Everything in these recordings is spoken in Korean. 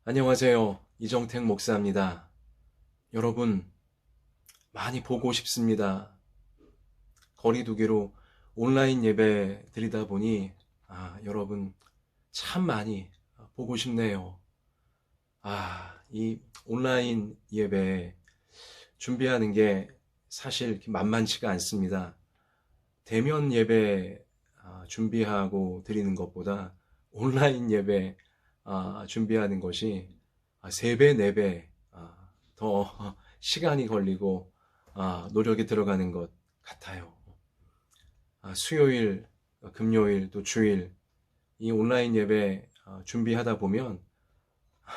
안녕하세요. 이정택 목사입니다. 여러분, 많이 보고 싶습니다. 거리두기로 온라인 예배 드리다 보니, 여러분, 참 많이 보고 싶네요. 이 온라인 예배 준비하는 게 사실 이렇게 만만치가 않습니다. 대면 예배 준비하고 드리는 것보다 온라인 예배 준비하는 것이 3배, 4배 더 시간이 걸리고 노력이 들어가는 것 같아요. 수요일, 금요일, 또 주일 이 온라인 예배 준비하다 보면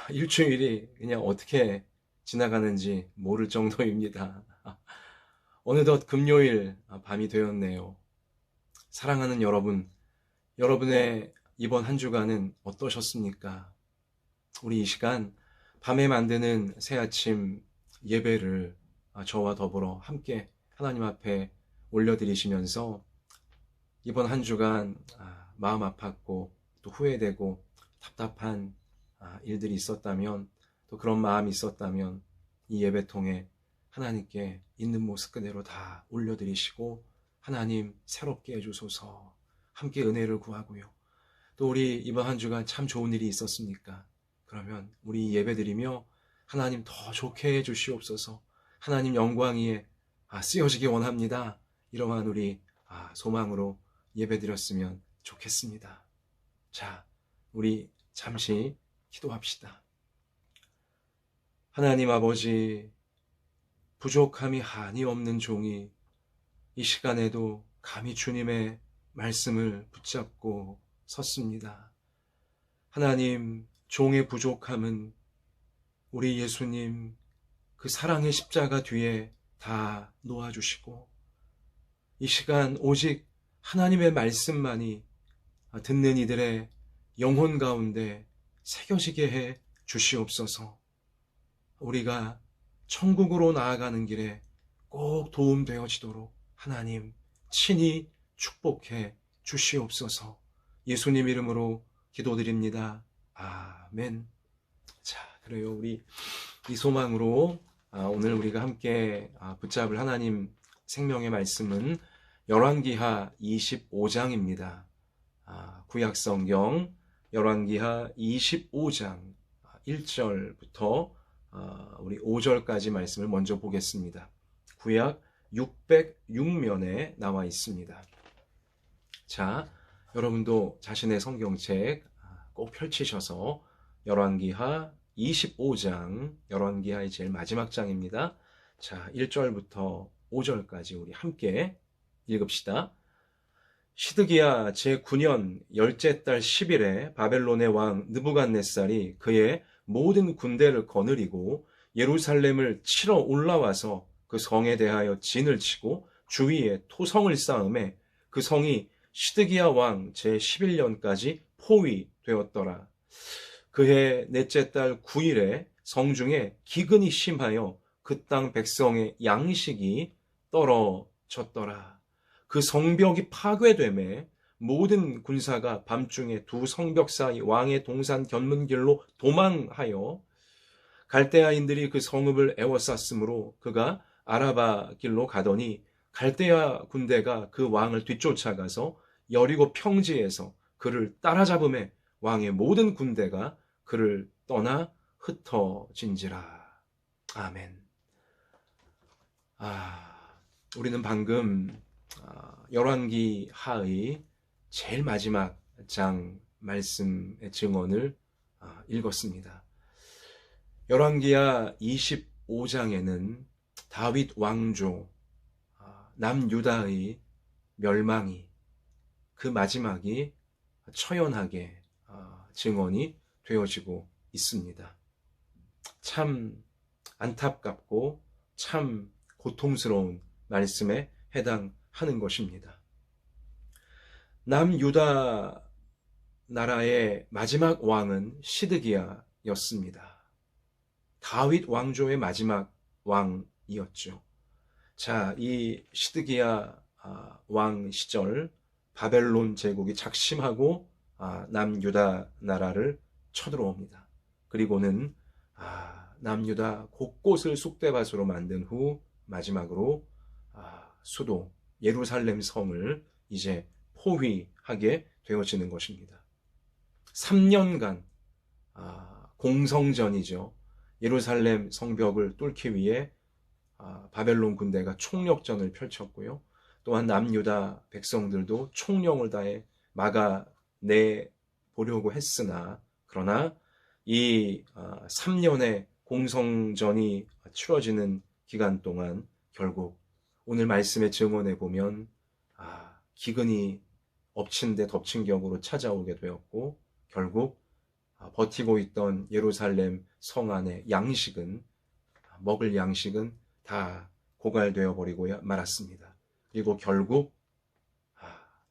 일주일이 그냥 어떻게 지나가는지 모를 정도입니다. 어느덧 금요일 밤이 되었네요. 사랑하는 여러분, 여러분의 이번 한 주간은 어떠셨습니까? 우리 이 시간 밤에 만드는 새아침 예배를 저와 더불어 함께 하나님 앞에 올려드리시면서 이번 한 주간 마음 아팠고 또 후회되고 답답한 일들이 있었다면, 또 그런 마음이 있었다면 이 예배 통해 하나님께 있는 모습 그대로 다 올려드리시고, 하나님 새롭게 해주소서, 함께 은혜를 구하고요. 또 우리 이번 한 주간 참 좋은 일이 있었습니까? 그러면 우리 예배드리며 하나님 더 좋게 해주시옵소서, 하나님 영광 위에 쓰여지기 원합니다, 이러한 우리 소망으로 예배드렸으면 좋겠습니다. 자, 우리 잠시 기도합시다. 하나님 아버지, 부족함이 한이 없는 종이 이 시간에도 감히 주님의 말씀을 붙잡고 섰습니다. 하나님, 종의 부족함은 우리 예수님 그 사랑의 십자가 뒤에 다 놓아주시고, 이 시간 오직 하나님의 말씀만이 듣는 이들의 영혼 가운데 새겨지게 해 주시옵소서. 우리가 천국으로 나아가는 길에 꼭 도움되어지도록 하나님 친히 축복해 주시옵소서. 예수님 이름으로 기도드립니다. 아멘. 자, 그래요. 우리 이 소망으로 오늘 우리가 함께 붙잡을 하나님 생명의 말씀은 열왕기하 25장입니다. 구약성경 열왕기하 25장 1절부터 우리 5절까지 말씀을 먼저 보겠습니다. 구약 606면에 나와 있습니다. 자, 여러분도 자신의 성경책 꼭 펼치셔서 열왕기하 25장, 열왕기하의 제일 마지막 장입니다. 자, 1절부터 5절까지 우리 함께 읽읍시다. 시드기야 제9년 열째 달 10일에 바벨론의 왕 느부갓네살이 그의 모든 군대를 거느리고 예루살렘을 치러 올라와서 그 성에 대하여 진을 치고 주위에 토성을 쌓음에 그 성이 시드기야 왕 제11년까지 포위되었더라. 그해 넷째 달 9일에 성중에 기근이 심하여 그 땅 백성의 양식이 떨어졌더라. 그 성벽이 파괴되매 모든 군사가 밤중에 두 성벽 사이 왕의 동산 견문길로 도망하여 갈대아인들이 그 성읍을 에워쌌으므로 그가 아라바 길로 가더니 갈대아 군대가 그 왕을 뒤쫓아가서 여리고 평지에서 그를 따라잡음에 왕의 모든 군대가 그를 떠나 흩어진지라. 아멘. 우리는 방금 열왕기하의 제일 마지막 장 말씀의 증언을 읽었습니다. 열왕기하 25장에는 다윗 왕조 남유다의 멸망이, 그 마지막이 처연하게 증언이 되어지고 있습니다. 참 안타깝고 참 고통스러운 말씀에 해당하는 것입니다. 남유다 나라의 마지막 왕은 시드기야였습니다. 다윗 왕조의 마지막 왕이었죠. 자, 이 시드기야 왕 시절 바벨론 제국이 작심하고 남유다 나라를 쳐들어옵니다. 그리고는 남유다 곳곳을 쑥대밭으로 만든 후 마지막으로 수도 예루살렘 성을 이제 포위하게 되어지는 것입니다. 3년간 공성전이죠. 예루살렘 성벽을 뚫기 위해 바벨론 군대가 총력전을 펼쳤고요. 또한 남유다 백성들도 총력을 다해 막아내 보려고 했으나 그러나 이 3년의 공성전이 치러지는 기간 동안 결국 오늘 말씀의 증언에 보면 기근이 엎친 데 덮친 격으로 찾아오게 되었고 결국 버티고 있던 예루살렘 성 안의 양식은 먹을 양식은 다 고갈되어 버리고 말았습니다. 그리고 결국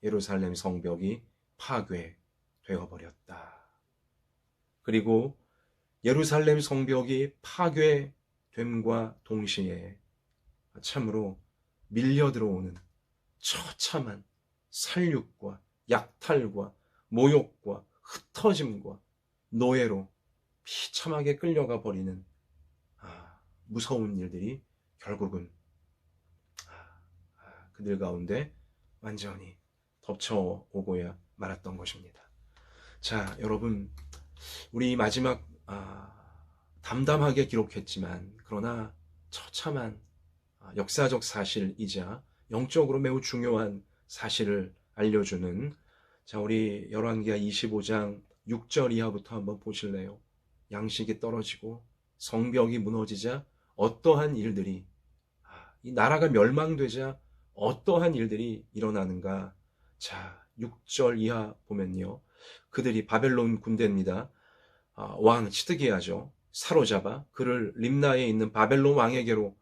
예루살렘 성벽이 파괴되어 버렸다. 그리고 예루살렘 성벽이 파괴됨과 동시에 참으로 밀려 들어오는 처참한 살육과 약탈과 모욕과 흩어짐과 노예로 비참하게 끌려가 버리는 무서운 일들이 결국은 그들 가운데 완전히 덮쳐오고야 말았던 것입니다. 자, 여러분, 우리 마지막 담담하게 기록했지만 그러나 처참한 역사적 사실이자 영적으로 매우 중요한 사실을 알려주는 우리 열왕기하 25장 6절 이하부터 한번 보실래요? 양식이 떨어지고 성벽이 무너지자 어떠한 일들이 이 나라가 멸망되자 어떠한 일들이 일어나는가? 자, 6절 이하 보면요. 그들이 바벨론 군대입니다. 왕 시드기야죠. 사로잡아 그를 림나에 있는 바벨론 왕에게로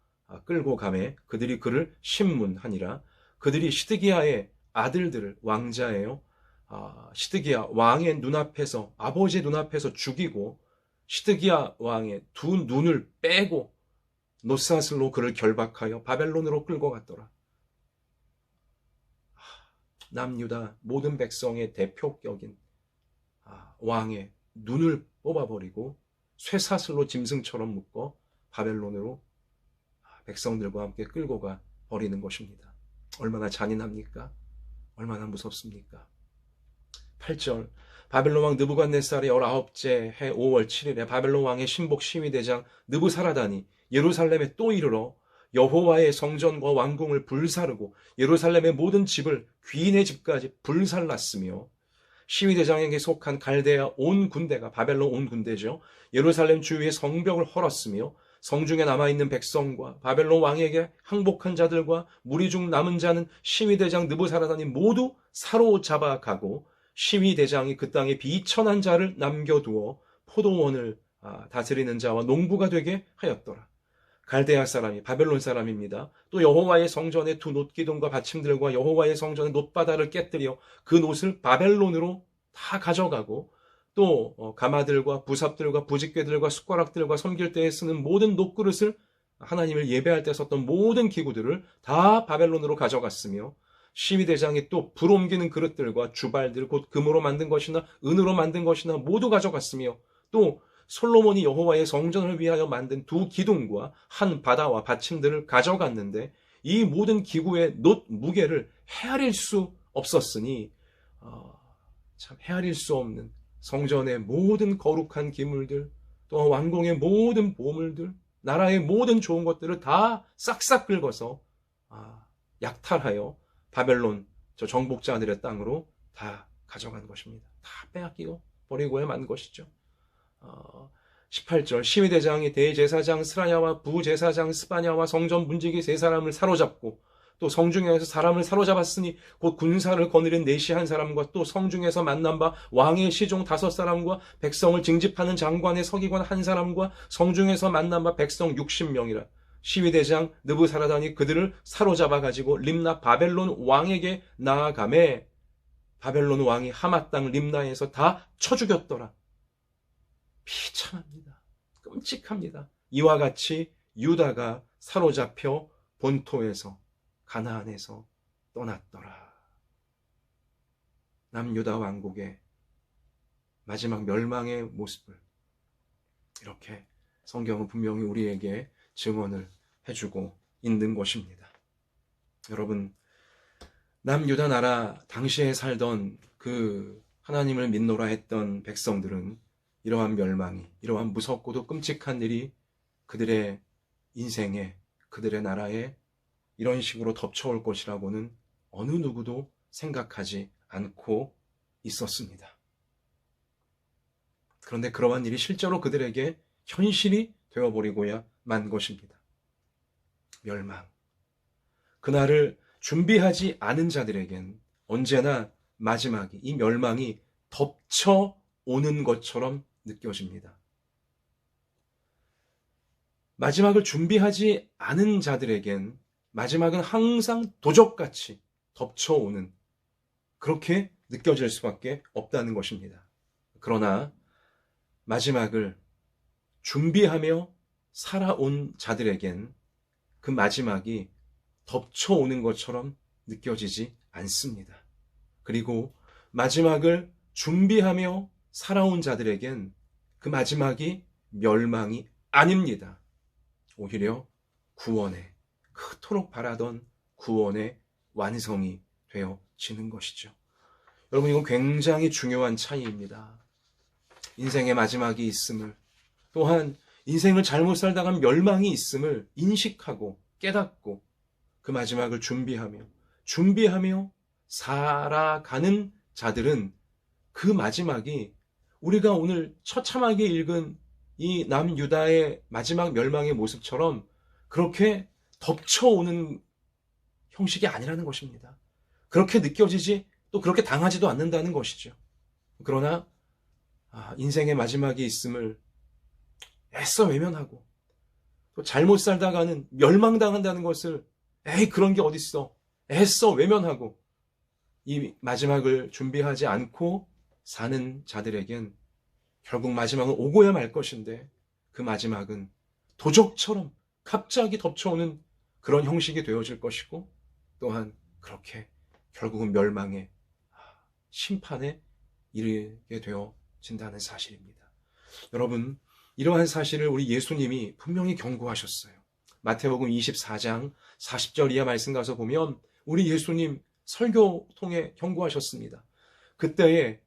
끌고 가매 그들이 그를 신문하니라. 그들이 시드기야의 아들들을 왕자예요. 시드기야 왕의 눈앞에서 아버지의 눈앞에서 죽이고 시드기야 왕의 두 눈을 빼고 노사슬로 그를 결박하여 바벨론으로 끌고 갔더라. 남유다 모든 백성의 대표격인 왕의 눈을 뽑아버리고 쇠사슬로 짐승처럼 묶어 바벨론으로 백성들과 함께 끌고 가 버리는 것입니다. 얼마나 잔인합니까? 얼마나 무섭습니까? 8절 바벨론 왕 느부갓네살의 19째 해 5월 7일에 바벨론 왕의 신복 시위대장 느부사라단이 예루살렘에 또 이르러 여호와의 성전과 왕궁을 불사르고 예루살렘의 모든 집을 귀인의 집까지 불살랐으며 시위대장에게 속한 갈대아 온 군대가 바벨론 온 군대죠. 예루살렘 주위의 성벽을 헐었으며 성중에 남아있는 백성과 바벨론 왕에게 항복한 자들과 무리 중 남은 자는 시위대장 느부사라단이 모두 사로잡아 가고 시위대장이 그 땅에 비천한 자를 남겨두어 포도원을 다스리는 자와 농부가 되게 하였더라. 갈대아 사람이 바벨론 사람입니다. 또 여호와의 성전의 두 놋기둥과 받침들과 여호와의 성전의 놋바다를 깨뜨려 그 놋을 바벨론으로 다 가져가고 또 가마들과 부삽들과 부직궤들과 숟가락들과 섬길 때에 쓰는 모든 놋그릇을 하나님을 예배할 때 썼던 모든 기구들을 다 바벨론으로 가져갔으며 시위대장이 또 불 옮기는 그릇들과 주발들 곧 금으로 만든 것이나 은으로 만든 것이나 모두 가져갔으며 또 솔로몬이 여호와의 성전을 위하여 만든 두 기둥과 한 바다와 받침들을 가져갔는데 이 모든 기구의 놋 무게를 헤아릴 수 없었으니 참 헤아릴 수 없는 성전의 모든 거룩한 기물들 또 왕궁의 모든 보물들 나라의 모든 좋은 것들을 다 싹싹 긁어서 약탈하여 바벨론 저 정복자들의 땅으로 다 가져간 것입니다. 다 빼앗기고 버리고야 만 것이죠. 18절 시위대장이 대제사장 스라야와 부제사장 스바냐와 성전 문지기 세 사람을 사로잡고 또 성중에서 사람을 사로잡았으니 곧 군사를 거느린 내시 한 사람과 또 성중에서 만난 바 왕의 시종 5사람과 백성을 징집하는 장관의 서기관 한 사람과 성중에서 만난 바 백성 60명이라. 시위대장 느부사라단이 그들을 사로잡아 가지고 림나 바벨론 왕에게 나아가매 바벨론 왕이 하마 땅 림나에서 다 쳐 죽였더라. 비참합니다. 끔찍합니다. 이와 같이 유다가 사로잡혀 본토에서 가나안에서 떠났더라. 남유다 왕국의 마지막 멸망의 모습을 이렇게 성경은 분명히 우리에게 증언을 해주고 있는 것입니다. 여러분, 남유다 나라 당시에 살던 그 하나님을 믿노라 했던 백성들은 이러한 멸망이, 이러한 무섭고도 끔찍한 일이 그들의 인생에, 그들의 나라에 이런 식으로 덮쳐올 것이라고는 어느 누구도 생각하지 않고 있었습니다. 그런데 그러한 일이 실제로 그들에게 현실이 되어버리고야 만 것입니다. 멸망. 그날을 준비하지 않은 자들에겐 언제나 마지막이, 이 멸망이 덮쳐오는 것처럼 느껴집니다. 마지막을 준비하지 않은 자들에겐 마지막은 항상 도적같이 덮쳐오는, 그렇게 느껴질 수밖에 없다는 것입니다. 그러나 마지막을 준비하며 살아온 자들에겐 그 마지막이 덮쳐오는 것처럼 느껴지지 않습니다. 그리고 마지막을 준비하며 살아온 자들에겐 그 마지막이 멸망이 아닙니다. 오히려 구원의, 그토록 바라던 구원의 완성이 되어지는 것이죠. 여러분, 이건 굉장히 중요한 차이입니다. 인생의 마지막이 있음을, 또한 인생을 잘못 살다간 멸망이 있음을 인식하고 깨닫고 그 마지막을 준비하며 살아가는 자들은 그 마지막이 우리가 오늘 처참하게 읽은 이 남유다의 마지막 멸망의 모습처럼 그렇게 덮쳐오는 형식이 아니라는 것입니다. 그렇게 느껴지지, 또 그렇게 당하지도 않는다는 것이죠. 그러나 인생의 마지막이 있음을 애써 외면하고, 또 잘못 살다가는 멸망당한다는 것을 에이 그런 게 어딨어, 애써 외면하고 이 마지막을 준비하지 않고 사는 자들에겐 결국 마지막은 오고야 말 것인데, 그 마지막은 도적처럼 갑자기 덮쳐오는 그런 형식이 되어질 것이고, 또한 그렇게 결국은 멸망의 심판에 이르게 되어진다는 사실입니다. 여러분, 이러한 사실을 우리 예수님이 분명히 경고하셨어요. 마태복음 24장 40절 이하 말씀 가서 보면 우리 예수님 설교 통해 경고하셨습니다. 그때의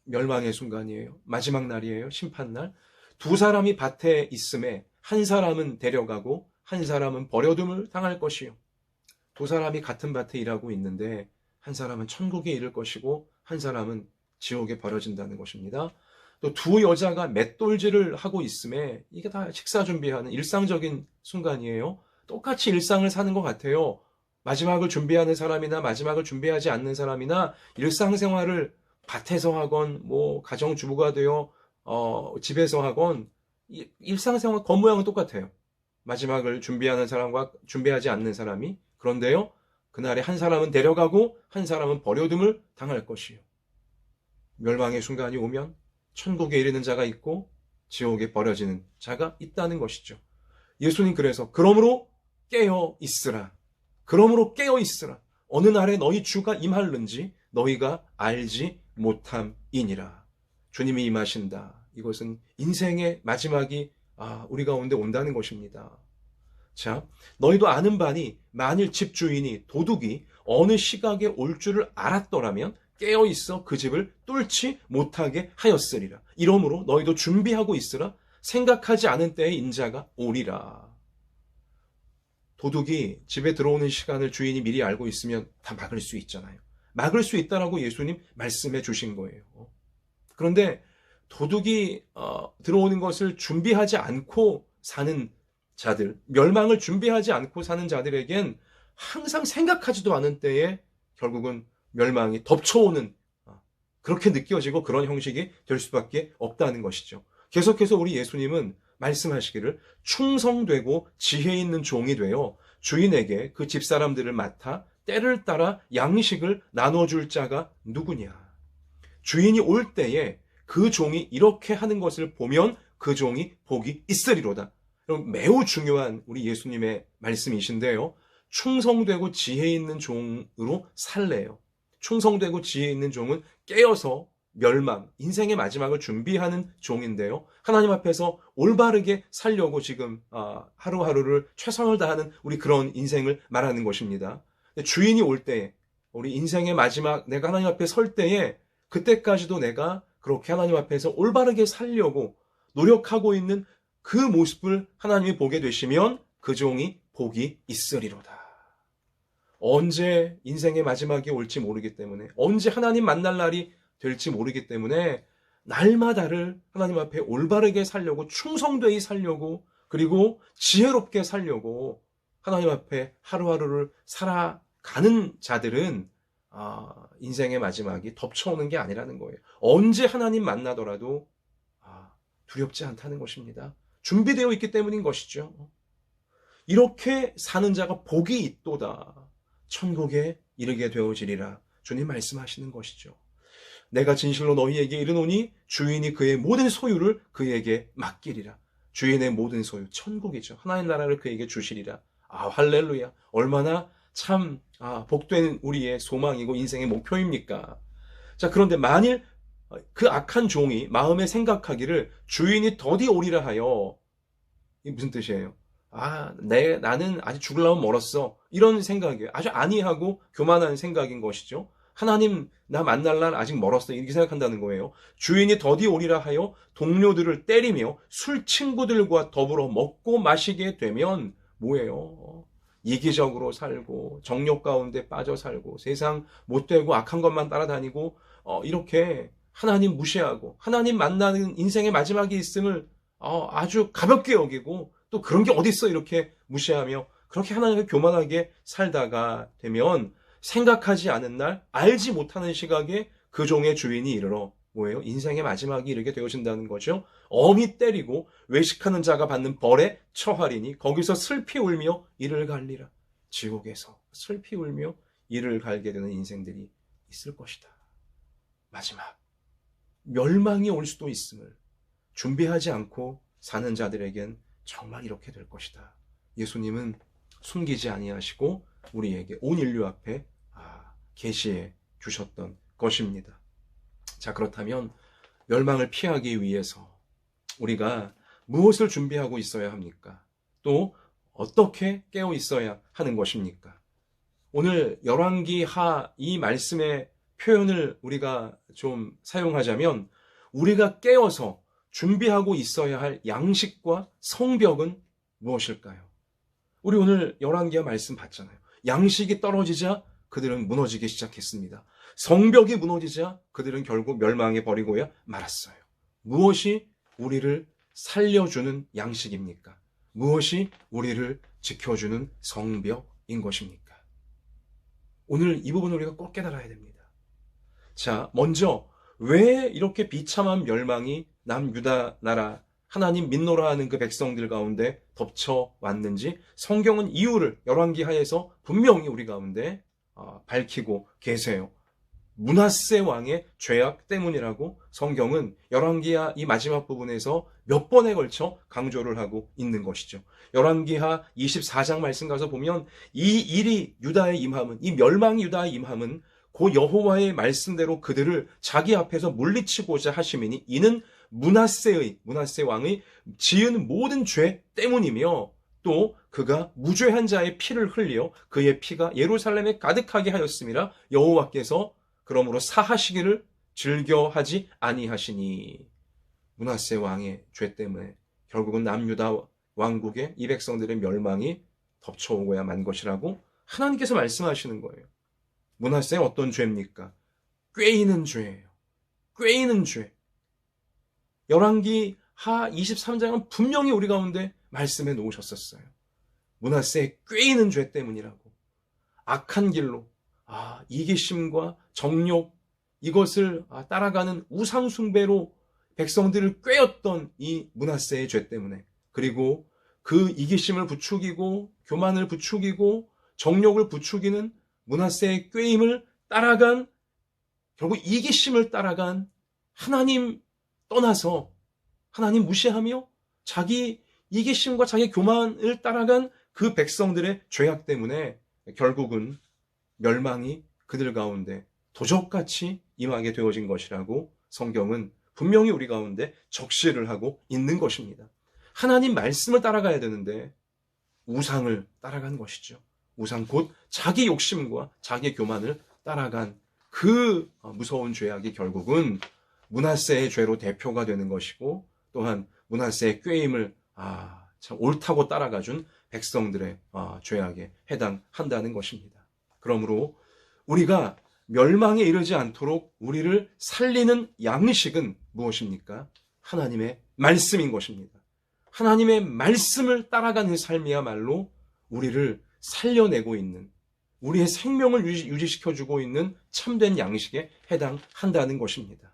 멸망의 순간이에요. 마지막 날이에요. 심판날. 두 사람이 밭에 있음에 한 사람은 데려가고 한 사람은 버려둠을 당할 것이요. 두 사람이 같은 밭에 일하고 있는데 한 사람은 천국에 이를 것이고 한 사람은 지옥에 버려진다는 것입니다. 또 두 여자가 맷돌질을 하고 있음에 이게 다 식사 준비하는 일상적인 순간이에요. 똑같이 일상을 사는 것 같아요. 마지막을 준비하는 사람이나 마지막을 준비하지 않는 사람이나 일상생활을 밭에서 하건 가정주부가 되어 집에서 하건 일상생활 겉모양은 똑같아요. 마지막을 준비하는 사람과 준비하지 않는 사람이. 그런데요, 그날에 한 사람은 데려가고 한 사람은 버려둠을 당할 것이요. 멸망의 순간이 오면 천국에 이르는 자가 있고 지옥에 버려지는 자가 있다는 것이죠. 예수님 그래서 그러므로 깨어 있으라. 그러므로 깨어 있으라. 어느 날에 너희 주가 임할는지 너희가 알지 못함이니라. 주님이 임하신다. 이것은 인생의 마지막이 우리 가운데 온다는 것입니다. 자, 너희도 아는 바니 만일 집주인이 도둑이 어느 시각에 올 줄을 알았더라면 깨어있어 그 집을 뚫지 못하게 하였으리라. 이러므로 너희도 준비하고 있으라. 생각하지 않은 때에 인자가 오리라. 도둑이 집에 들어오는 시간을 주인이 미리 알고 있으면 다 막을 수 있잖아요. 막을 수 있다라고 예수님 말씀해 주신 거예요. 그런데 도둑이 들어오는 것을 준비하지 않고 사는 자들, 멸망을 준비하지 않고 사는 자들에겐 항상 생각하지도 않은 때에 결국은 멸망이 덮쳐오는, 그렇게 느껴지고 그런 형식이 될 수밖에 없다는 것이죠. 계속해서 우리 예수님은 말씀하시기를 충성되고 지혜 있는 종이 되어 주인에게 그 집사람들을 맡아 때를 따라 양식을 나눠줄 자가 누구냐. 주인이 올 때에 그 종이 이렇게 하는 것을 보면 그 종이 복이 있으리로다. 매우 중요한 우리 예수님의 말씀이신데요. 충성되고 지혜 있는 종으로 살래요. 충성되고 지혜 있는 종은 깨어서 멸망, 인생의 마지막을 준비하는 종인데요. 하나님 앞에서 올바르게 살려고 지금 하루하루를 최선을 다하는 우리 그런 인생을 말하는 것입니다. 주인이 올 때에, 우리 인생의 마지막 내가 하나님 앞에 설 때에 그때까지도 내가 그렇게 하나님 앞에서 올바르게 살려고 노력하고 있는 그 모습을 하나님이 보게 되시면 그 종이 복이 있으리로다. 언제 인생의 마지막이 올지 모르기 때문에, 언제 하나님 만날 날이 될지 모르기 때문에 날마다를 하나님 앞에 올바르게 살려고, 충성되이 살려고, 그리고 지혜롭게 살려고 하나님 앞에 하루하루를 살아가는 자들은 인생의 마지막이 덮쳐오는 게 아니라는 거예요. 언제 하나님 만나더라도 두렵지 않다는 것입니다. 준비되어 있기 때문인 것이죠. 이렇게 사는 자가 복이 있도다. 천국에 이르게 되어지리라. 주님 말씀하시는 것이죠. 내가 진실로 너희에게 이르노니 주인이 그의 모든 소유를 그에게 맡기리라. 주인의 모든 소유, 천국이죠. 하나님 나라를 그에게 주시리라. 할렐루야. 얼마나 참 복된 우리의 소망이고 인생의 목표입니까? 자, 그런데 만일 그 악한 종이 마음에 생각하기를 주인이 더디 오리라 하여, 이게 무슨 뜻이에요? 나는 아직 죽으려면 멀었어. 이런 생각이에요. 아주 안이하고 교만한 생각인 것이죠. 하나님 나 만날 날 아직 멀었어. 이렇게 생각한다는 거예요. 주인이 더디 오리라 하여 동료들을 때리며 술 친구들과 더불어 먹고 마시게 되면 뭐예요? 이기적으로 살고 정욕 가운데 빠져 살고 세상 못되고 악한 것만 따라다니고 이렇게 하나님 무시하고 하나님 만나는 인생의 마지막이 있음을 아주 가볍게 여기고, 또 그런 게 어딨어 이렇게 무시하며 그렇게 하나님을 교만하게 살다가 되면 생각하지 않은 날, 알지 못하는 시각에 그 종의 주인이 이르러 뭐예요? 인생의 마지막이 이르게 되어진다는 거죠. 엄히 때리고 외식하는 자가 받는 벌에 처하리니 거기서 슬피 울며 이를 갈리라. 지옥에서 슬피 울며 이를 갈게 되는 인생들이 있을 것이다. 마지막 멸망이 올 수도 있음을 준비하지 않고 사는 자들에겐 정말 이렇게 될 것이다. 예수님은 숨기지 아니하시고 우리에게 온 인류 앞에 계시해 주셨던 것입니다. 자, 그렇다면 멸망을 피하기 위해서 우리가 무엇을 준비하고 있어야 합니까? 또 어떻게 깨어 있어야 하는 것입니까? 오늘 열왕기하 이 말씀의 표현을 우리가 좀 사용하자면, 우리가 깨어서 준비하고 있어야 할 양식과 성벽은 무엇일까요? 우리 오늘 열왕기하 말씀 봤잖아요. 양식이 떨어지자 그들은 무너지기 시작했습니다. 성벽이 무너지자 그들은 결국 멸망해 버리고야 말았어요. 무엇이 우리를 살려주는 양식입니까? 무엇이 우리를 지켜주는 성벽인 것입니까? 오늘 이 부분을 우리가 꼭 깨달아야 됩니다. 자, 먼저 왜 이렇게 비참한 멸망이 남유다 나라 하나님 믿노라 하는 그 백성들 가운데 덮쳐왔는지 성경은 이유를 열왕기하에서 분명히 우리 가운데 밝히고 계세요. 므낫세 왕의 죄악 때문이라고 성경은 열왕기하 이 마지막 부분에서 몇 번에 걸쳐 강조를 하고 있는 것이죠. 열왕기하 24장 말씀 가서 보면 이 일이 유다에 임함은, 이 멸망이 유다에 임함은 고 여호와의 말씀대로 그들을 자기 앞에서 물리치고자 하심이니 이는 므낫세 왕의 지은 모든 죄 때문이며, 또 그가 무죄한 자의 피를 흘려 그의 피가 예루살렘에 가득하게 하였음이라 여호와께서 그러므로 사하시기를 즐겨하지 아니하시니. 므낫세 왕의 죄 때문에 결국은 남유다 왕국의 이 백성들의 멸망이 덮쳐오고야 만 것이라고 하나님께서 말씀하시는 거예요. 므낫세는 어떤 죄입니까? 꾀이는 죄예요. 꾀이는 죄. 열왕기하 23장은 분명히 우리 가운데 말씀해 놓으셨었어요. 므낫세의 꾀이는 죄 때문이라고. 악한 길로 이기심과 정욕, 이것을 따라가는 우상 숭배로 백성들을 꾀었던 이 므낫세의 죄 때문에, 그리고 그 이기심을 부추기고 교만을 부추기고 정욕을 부추기는 므낫세의 꾀임을 따라간, 결국 이기심을 따라간, 하나님 떠나서 하나님 무시하며 자기 이기심과 자기 교만을 따라간 그 백성들의 죄악 때문에 결국은 멸망이 그들 가운데 도적같이 임하게 되어진 것이라고 성경은 분명히 우리 가운데 적시를 하고 있는 것입니다. 하나님 말씀을 따라가야 되는데 우상을 따라간 것이죠. 우상 곧 자기 욕심과 자기 교만을 따라간 그 무서운 죄악이 결국은 므낫세의 죄로 대표가 되는 것이고, 또한 므낫세의 꾀임을 참 옳다고 따라가준 백성들의 죄악에 해당한다는 것입니다. 그러므로 우리가 멸망에 이르지 않도록 우리를 살리는 양식은 무엇입니까? 하나님의 말씀인 것입니다. 하나님의 말씀을 따라가는 삶이야말로 우리를 살려내고 있는, 우리의 생명을 유지시켜주고 있는 참된 양식에 해당한다는 것입니다.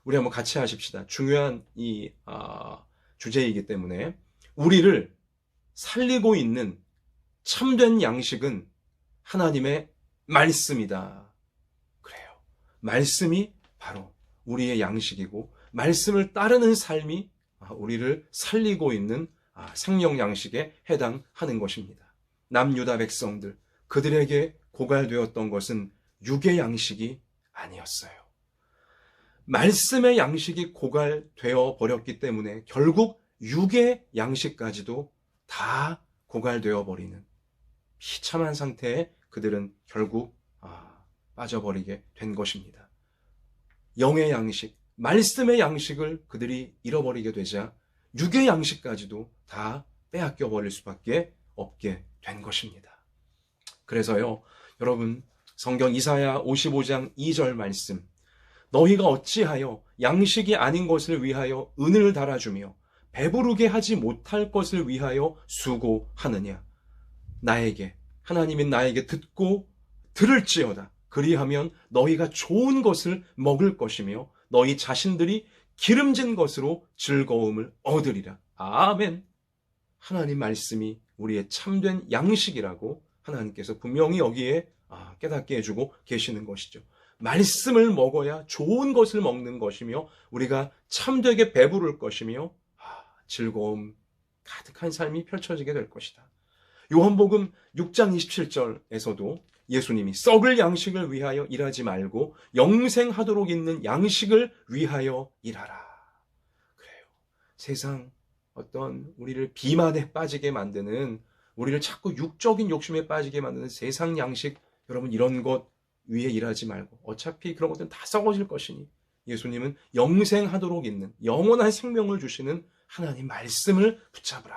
우리 한번 같이 하십시다. 중요한 이 주제이기 때문에 우리를 살리고 있는 참된 양식은 하나님의 말씀이다. 그래요. 말씀이 바로 우리의 양식이고, 말씀을 따르는 삶이 우리를 살리고 있는 생명 양식에 해당하는 것입니다. 남유다 백성들, 그들에게 고갈되었던 것은 육의 양식이 아니었어요. 말씀의 양식이 고갈되어 버렸기 때문에 결국 육의 양식까지도 다 고갈되어 버리는 비참한 상태에 그들은 결국 빠져버리게 된 것입니다. 영의 양식, 말씀의 양식을 그들이 잃어버리게 되자 육의 양식까지도 다 빼앗겨 버릴 수밖에 없게 된 것입니다. 그래서요, 여러분, 성경 이사야 55장 2절 말씀, 너희가 어찌하여 양식이 아닌 것을 위하여 은을 달아주며 배부르게 하지 못할 것을 위하여 수고하느냐. 나에게, 하나님인 나에게 듣고 들을지어다. 그리하면 너희가 좋은 것을 먹을 것이며 너희 자신들이 기름진 것으로 즐거움을 얻으리라. 아멘. 하나님 말씀이 우리의 참된 양식이라고 하나님께서 분명히 여기에 깨닫게 해주고 계시는 것이죠. 말씀을 먹어야 좋은 것을 먹는 것이며 우리가 참되게 배부를 것이며 즐거움 가득한 삶이 펼쳐지게 될 것이다. 요한복음 6장 27절에서도 예수님이 썩을 양식을 위하여 일하지 말고 영생하도록 있는 양식을 위하여 일하라. 그래요. 세상 어떤 우리를 비만에 빠지게 만드는, 우리를 자꾸 육적인 욕심에 빠지게 만드는 세상 양식, 여러분 이런 것 위에 일하지 말고 어차피 그런 것들은 다 썩어질 것이니 예수님은 영생하도록 있는 영원한 생명을 주시는 하나님 말씀을 붙잡으라.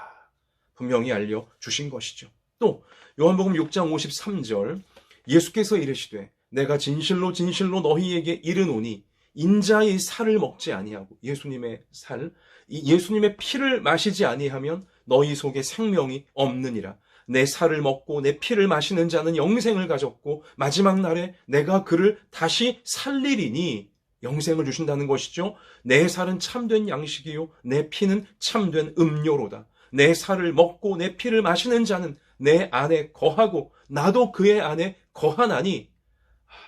분명히 알려주신 것이죠. 또 요한복음 6장 53절 예수께서 이르시되 내가 진실로 진실로 너희에게 이르노니 인자의 살을 먹지 아니하고, 예수님의 살, 예수님의 피를 마시지 아니하면 너희 속에 생명이 없느니라. 내 살을 먹고 내 피를 마시는 자는 영생을 가졌고 마지막 날에 내가 그를 다시 살리리니, 영생을 주신다는 것이죠. 내 살은 참된 양식이요 내 피는 참된 음료로다. 내 살을 먹고 내 피를 마시는 자는 내 안에 거하고 나도 그의 안에 거하나니,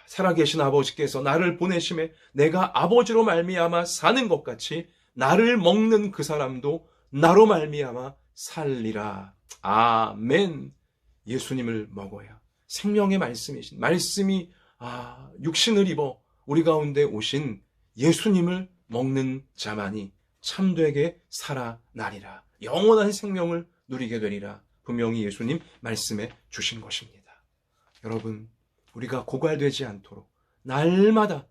살아계신 아버지께서 나를 보내심에 내가 아버지로 말미암아 사는 것 같이 나를 먹는 그 사람도 나로 말미암아 살리라. 아멘. 예수님을 먹어야 생명의 말씀이신, 말씀이 육신을 입어 우리 가운데 오신 예수님을 먹는 자만이 참되게 살아나리라. 영원한 생명을 누리게 되리라. 분명히 예수님 말씀해 주신 것입니다. 여러분, 우리가 고갈되지 않도록 날마다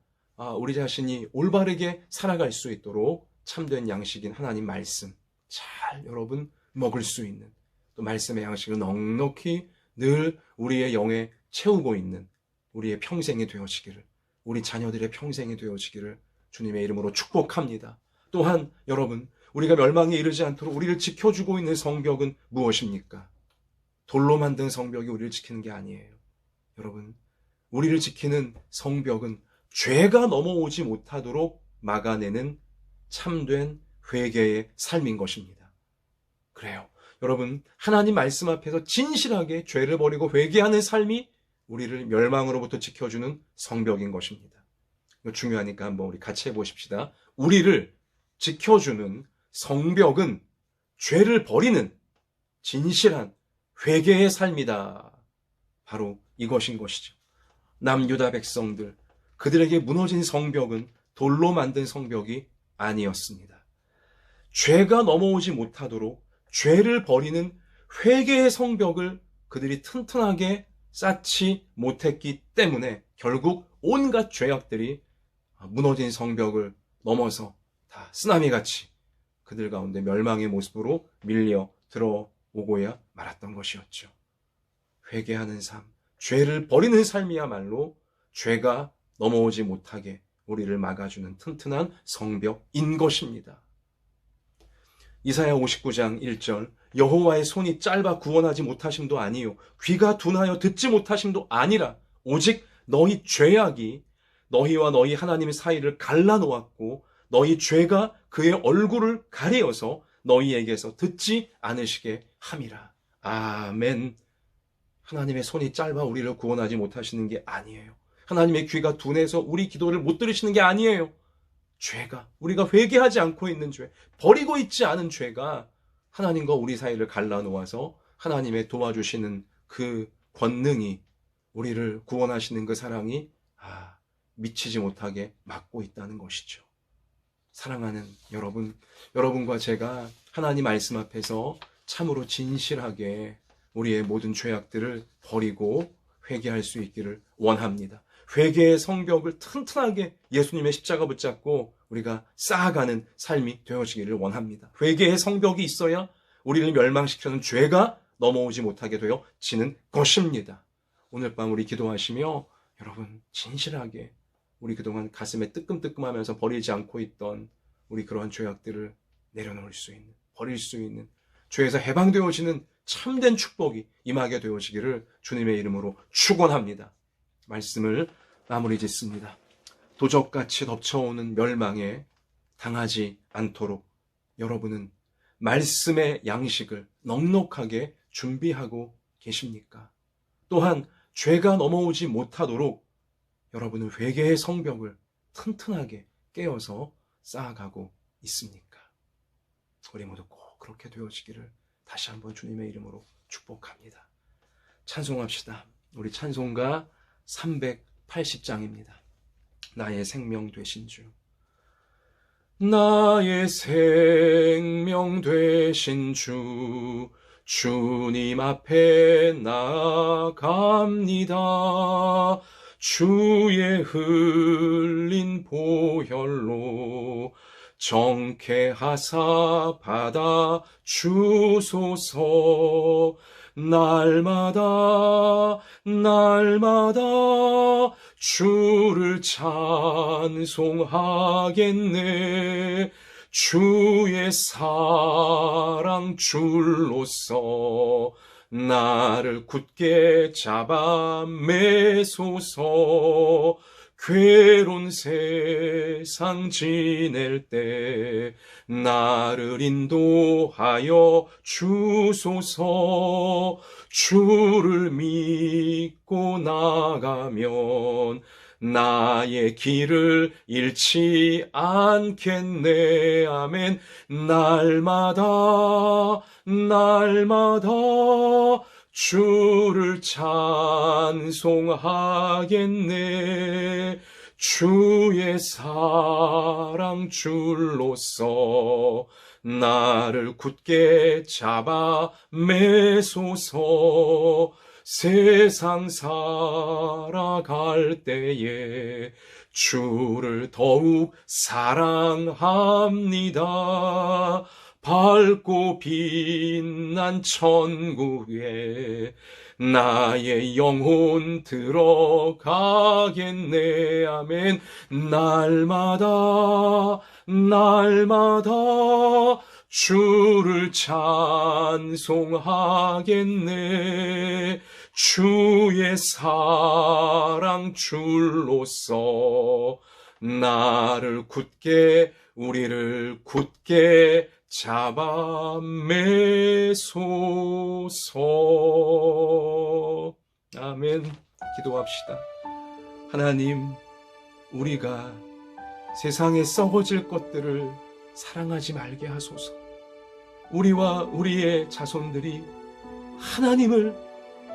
우리 자신이 올바르게 살아갈 수 있도록 참된 양식인 하나님 말씀 잘 여러분 먹을 수 있는, 또 말씀의 양식을 넉넉히 늘 우리의 영에 채우고 있는 우리의 평생이 되어지기를, 우리 자녀들의 평생이 되어지기를 주님의 이름으로 축복합니다. 또한 여러분, 우리가 멸망에 이르지 않도록 우리를 지켜주고 있는 성벽은 무엇입니까? 돌로 만든 성벽이 우리를 지키는 게 아니에요. 여러분, 우리를 지키는 성벽은 죄가 넘어오지 못하도록 막아내는 참된 회개의 삶인 것입니다. 그래요. 여러분, 하나님 말씀 앞에서 진실하게 죄를 버리고 회개하는 삶이 우리를 멸망으로부터 지켜주는 성벽인 것입니다. 이거 중요하니까 한번 우리 같이 해보십시다. 우리를 지켜주는 성벽은 죄를 버리는 진실한 회개의 삶이다. 바로 이것인 것이죠. 남유다 백성들, 그들에게 무너진 성벽은 돌로 만든 성벽이 아니었습니다. 죄가 넘어오지 못하도록 죄를 버리는 회개의 성벽을 그들이 튼튼하게 쌓지 못했기 때문에 결국 온갖 죄악들이 무너진 성벽을 넘어서 다 쓰나미같이 그들 가운데 멸망의 모습으로 밀려 들어오고야 말았던 것이었죠. 회개하는 삶, 죄를 버리는 삶이야말로 죄가 넘어오지 못하게 우리를 막아주는 튼튼한 성벽인 것입니다. 이사야 59장 1절 여호와의 손이 짧아 구원하지 못하심도 아니요 귀가 둔하여 듣지 못하심도 아니라 오직 너희 죄악이 너희와 너희 하나님의 사이를 갈라놓았고 너희 죄가 그의 얼굴을 가리어서 너희에게서 듣지 않으시게 함이라. 아멘. 하나님의 손이 짧아 우리를 구원하지 못하시는 게 아니에요. 하나님의 귀가 둔해서 우리 기도를 못 들으시는 게 아니에요. 죄가, 우리가 회개하지 않고 있는 죄, 버리고 있지 않은 죄가 하나님과 우리 사이를 갈라놓아서 하나님의 도와주시는 그 권능이, 우리를 구원하시는 그 사랑이 미치지 못하게 막고 있다는 것이죠. 사랑하는 여러분, 여러분과 제가 하나님 말씀 앞에서 참으로 진실하게 우리의 모든 죄악들을 버리고 회개할 수 있기를 원합니다. 회개의 성벽을 튼튼하게 예수님의 십자가 붙잡고 우리가 쌓아가는 삶이 되어지기를 원합니다. 회개의 성벽이 있어야 우리를 멸망시키는 죄가 넘어오지 못하게 되어지는 것입니다. 오늘 밤 우리 기도하시며 여러분 진실하게 우리 그동안 가슴에 뜨끔뜨끔하면서 버리지 않고 있던 우리 그러한 죄악들을 내려놓을 수 있는, 버릴 수 있는, 죄에서 해방되어지는 참된 축복이 임하게 되어지기를 주님의 이름으로 축원합니다. 말씀을 마무리 짓습니다. 도적같이 덮쳐오는 멸망에 당하지 않도록 여러분은 말씀의 양식을 넉넉하게 준비하고 계십니까? 또한 죄가 넘어오지 못하도록 여러분은 회개의 성벽을 튼튼하게 깨어서 쌓아가고 있습니까? 우리 모두 꼭 그렇게 되어지기를 다시 한번 주님의 이름으로 축복합니다. 찬송합시다. 우리 찬송가 380장입니다. 나의 생명 되신 주, 나의 생명 되신 주, 주님 앞에 나아갑니다. 주의 흘린 보혈로 정케하사 받아 주소서. 날마다 주를 찬송하겠네. 주의 사랑 줄로서 나를 굳게 잡아 매소서. 괴로운 세상 지낼 때 나를 인도하여 주소서. 주를 믿고 나가면 나의 길을 잃지 않겠네. 아멘. 날마다 주를 찬송하겠네. 주의 사랑 줄로서 나를 굳게 잡아 매소서. 세상 살아갈 때에 주를 더욱 사랑합니다. 밝고 빛난 천국에 나의 영혼 들어가겠네. 아멘. 날마다 주를 찬송하겠네. 주의 사랑 줄로서 나를 굳게, 우리를 굳게 잡아 매소서. 아멘. 기도합시다. 하나님, 우리가 세상에 썩어질 것들을 사랑하지 말게 하소서. 우리와 우리의 자손들이 하나님을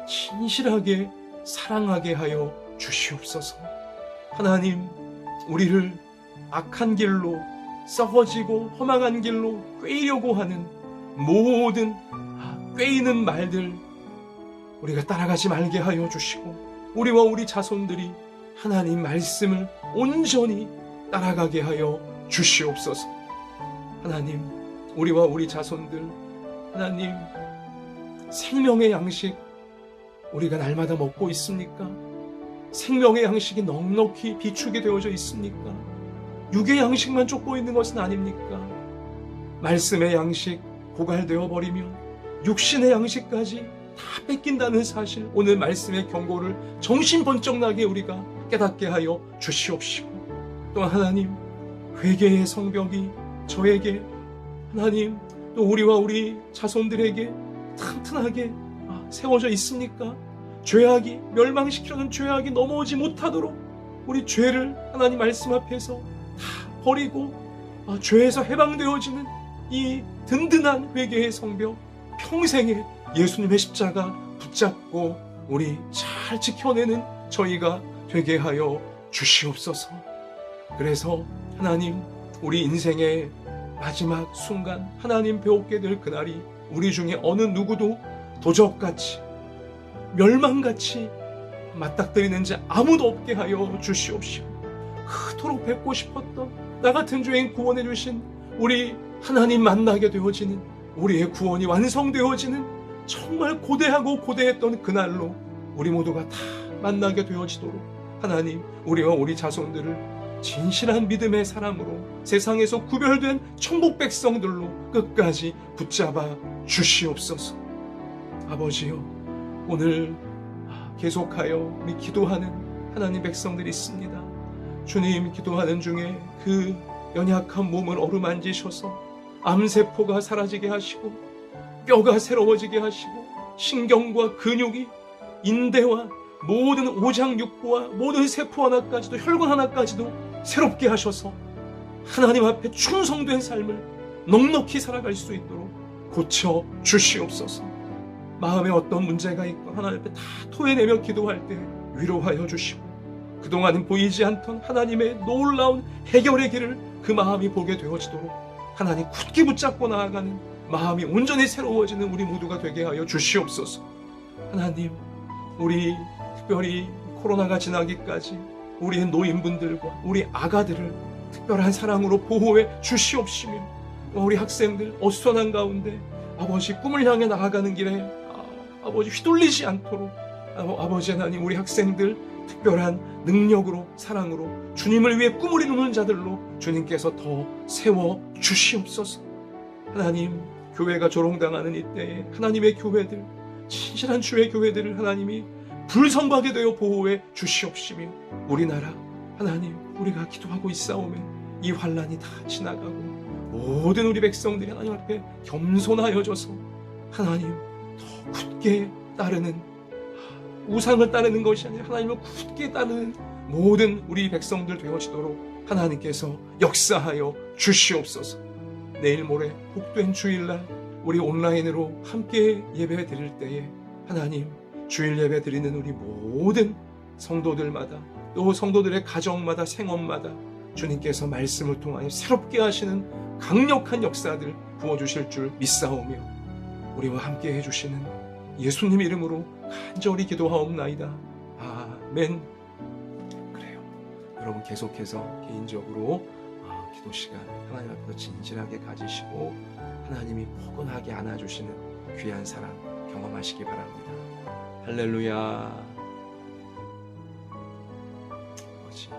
진실하게 사랑하게 하여 주시옵소서. 하나님, 우리를 악한 길로 썩어지고 허망한 길로 꿰이려고 하는 모든 꿰이는 말들 우리가 따라가지 말게 하여 주시고 우리와 우리 자손들이 하나님 말씀을 온전히 따라가게 하여 주시옵소서. 하나님, 우리와 우리 자손들 하나님 생명의 양식 우리가 날마다 먹고 있습니까? 생명의 양식이 넉넉히 비축이 되어져 있습니까? 육의 양식만 쫓고 있는 것은 아닙니까? 말씀의 양식 고갈되어 버리면 육신의 양식까지 다 뺏긴다는 사실, 오늘 말씀의 경고를 정신번쩍나게 우리가 깨닫게 하여 주시옵시고, 또한 하나님 회개의 성벽이 저에게 하나님 또 우리와 우리 자손들에게 튼튼하게 세워져 있습니까? 죄악이 멸망시키려는 죄악이 넘어오지 못하도록 우리 죄를 하나님 말씀 앞에서 다 버리고 죄에서 해방되어지는 이 든든한 회개의 성벽, 평생에 예수님의 십자가 붙잡고 우리 잘 지켜내는 저희가 되게 하여 주시옵소서. 그래서 하나님 우리 인생의 마지막 순간 하나님 배웠게 될 그날이 우리 중에 어느 누구도 도적같이 멸망같이 맞닥뜨리는 자 아무도 없게 하여 주시옵시고, 그토록 뵙고 싶었던 나 같은 죄인 구원해 주신 우리 하나님 만나게 되어지는, 우리의 구원이 완성되어지는 정말 고대하고 고대했던 그날로 우리 모두가 다 만나게 되어지도록 하나님 우리와 우리 자손들을 진실한 믿음의 사람으로 세상에서 구별된 천국 백성들로 끝까지 붙잡아 주시옵소서. 아버지요, 오늘 계속하여 우리 기도하는 하나님 백성들이 있습니다. 주님, 기도하는 중에 그 연약한 몸을 어루만지셔서 암세포가 사라지게 하시고 뼈가 새로워지게 하시고 신경과 근육이 인대와 모든 오장육부와 모든 세포 하나까지도 혈관 하나까지도 새롭게 하셔서 하나님 앞에 충성된 삶을 넉넉히 살아갈 수 있도록 고쳐 주시옵소서. 마음에 어떤 문제가 있고 하나님 앞에 다 토해내며 기도할 때 위로하여 주시고, 그동안은 보이지 않던 하나님의 놀라운 해결의 길을 그 마음이 보게 되어지도록 하나님 굳게 붙잡고 나아가는 마음이 온전히 새로워지는 우리 모두가 되게 하여 주시옵소서. 하나님, 우리 특별히 코로나가 지나기까지 우리의 노인분들과 우리 아가들을 특별한 사랑으로 보호해 주시옵시며, 우리 학생들 어수선한 가운데 아버지 꿈을 향해 나아가는 길에 아버지 휘둘리지 않도록 아버지 하나님 우리 학생들 특별한 능력으로 사랑으로 주님을 위해 꿈을 이루는 자들로 주님께서 더 세워 주시옵소서. 하나님, 교회가 조롱당하는 이때에 하나님의 교회들, 진실한 주의 교회들을 하나님이 불성하게 되어 보호해 주시옵시며, 우리나라 하나님 우리가 기도하고 있사오매 이 환란이 다 지나가고 모든 우리 백성들이 하나님 앞에 겸손하여져서 하나님 더 굳게 따르는, 우상을 따르는 것이 아니라 하나님을 굳게 따르는 모든 우리 백성들 되어지도록 하나님께서 역사하여 주시옵소서. 내일 모레 복된 주일날 우리 온라인으로 함께 예배 드릴 때에 하나님 주일 예배 드리는 우리 모든 성도들마다 또 성도들의 가정마다 생업마다 주님께서 말씀을 통하여 새롭게 하시는 강력한 역사들 부어주실 줄 믿사오며 우리와 함께 해주시는 예수님 이름으로 간절히 기도하옵나이다. 아멘. 그래요. 여러분 계속해서 개인적으로 기도 시간 하나님 앞에서 진실하게 가지시고 하나님이 포근하게 안아주시는 귀한 사랑 경험하시기 바랍니다. 할렐루야. 아버지.